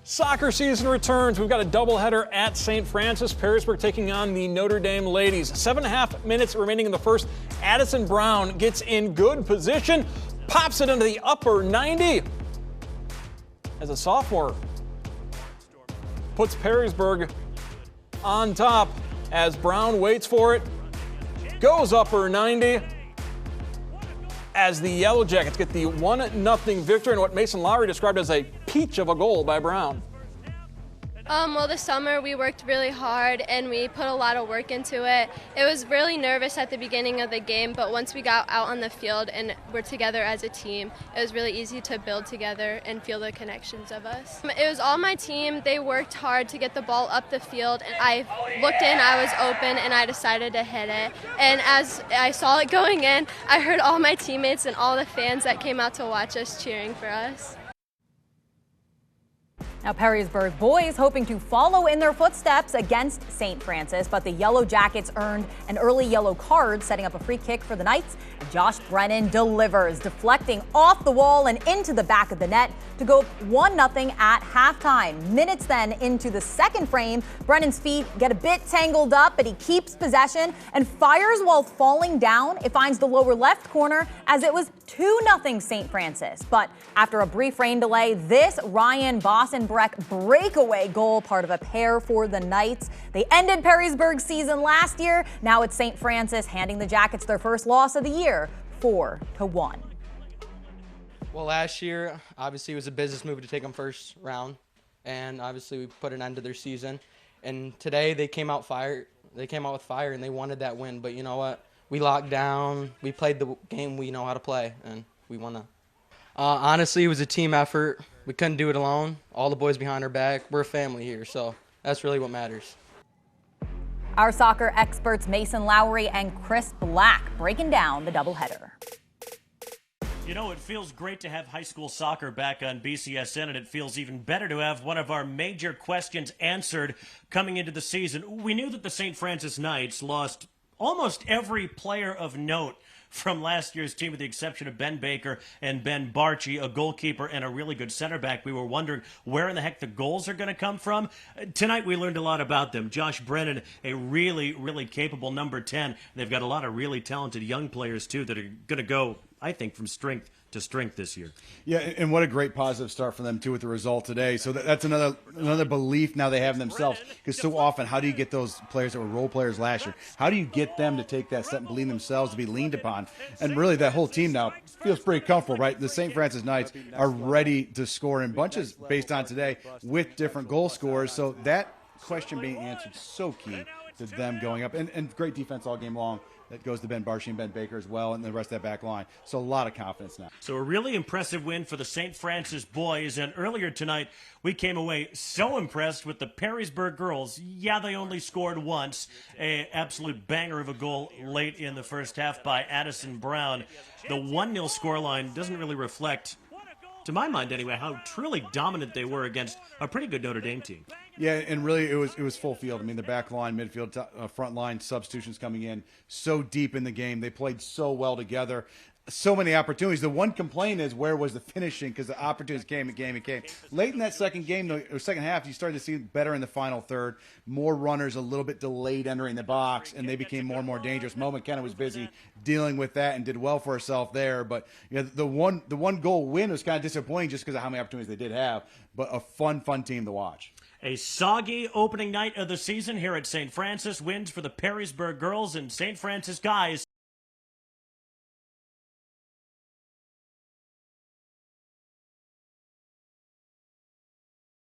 Soccer season returns. We've got a doubleheader at St. Francis. Perrysburg taking on the Notre Dame ladies. 7.5 minutes remaining in the first. Addison Brown gets in good position, pops it into the upper 90 as a sophomore. Puts Perrysburg on top as Brown waits for it. Goes upper 90 as the Yellow Jackets get the 1-0 victory in what Mason Lowry described as a peach of a goal by Brown. Well, this summer we worked really hard and we put a lot of work into it. It was really nervous at the beginning of the game, but once we got out on the field and we're together as a team, it was really easy to build together and feel the connections of us. It was all my team. They worked hard to get the ball up the field, and I looked in, I was open, and I decided to hit it. And as I saw it going in, I heard all my teammates and all the fans that came out to watch us cheering for us. Now, Perrysburg boys hoping to follow in their footsteps against St. Francis, but the Yellow Jackets earned an early yellow card, setting up a free kick for the Knights. Josh Brennan delivers, deflecting off the wall and into the back of the net to go 1-0 at halftime. Minutes then into the second frame, Brennan's feet get a bit tangled up, but he keeps possession and fires while falling down. It finds the lower left corner as it was 2-0 St. Francis. But after a brief rain delay, this Ryan Bossenbreck breakaway goal, part of a pair for the Knights. They ended Perrysburg's season last year. Now it's St. Francis handing the Jackets their first loss of the year, 4-1. Well, last year, obviously, it was a business move to take them first round, and obviously we put an end to their season. And today they came out fire. They came out with fire, and they wanted that win. But you know what? We locked down. We played the game we know how to play, and we won. Honestly, it was a team effort. We couldn't do it alone. All the boys behind our back. We're a family here, so that's really what matters. Our soccer experts Mason Lowry and Chris Black breaking down the doubleheader. You know, it feels great to have high school soccer back on BCSN, and it feels even better to have one of our major questions answered coming into the season. We knew that the St. Francis Knights lost almost every player of note from last year's team, with the exception of Ben Baker and Ben Barchi, a goalkeeper and a really good center back. We were wondering where in the heck the goals are going to come from. Tonight we learned a lot about them. Josh Brennan, a really, really capable number 10. They've got a lot of really talented young players, too, that are going to go, I think, from strength to strength this year. Yeah, and what a great positive start for them, too, with the result today. So that's another belief now they have in themselves, because so often, how do you get those players that were role players last year? How do you get them to take that step and believe in themselves, to be leaned upon? And really, that whole team now feels pretty comfortable, right? The St. Francis Knights are ready to score in bunches based on today with different goal scorers. So that question being answered so key to them going up. And great defense all game long. That goes to Ben Barchi and Ben Baker as well, and the rest of that back line. So a lot of confidence now. So a really impressive win for the St. Francis boys. And earlier tonight, we came away so impressed with the Perrysburg girls. Yeah, they only scored once. An absolute banger of a goal late in the first half by Addison Brown. The 1-0 scoreline doesn't really reflect, to my mind anyway, how truly dominant they were against a pretty good Notre Dame team. Yeah, and really it was full field. I mean, the back line, midfield, front line, substitutions coming in so deep in the game. They played so well together. So many opportunities. The one complaint is, where was the finishing? Because the opportunities came and came and came. Late in that second half, you started to see better in the final third. More runners, a little bit delayed entering the box, and they became more and more dangerous. Mo McKenna was busy dealing with that and did well for herself there. But you know, the one goal win was kind of disappointing just because of how many opportunities they did have. But a fun team to watch. A soggy opening night of the season here at St. Francis. Wins for the Perrysburg girls and St. Francis guys.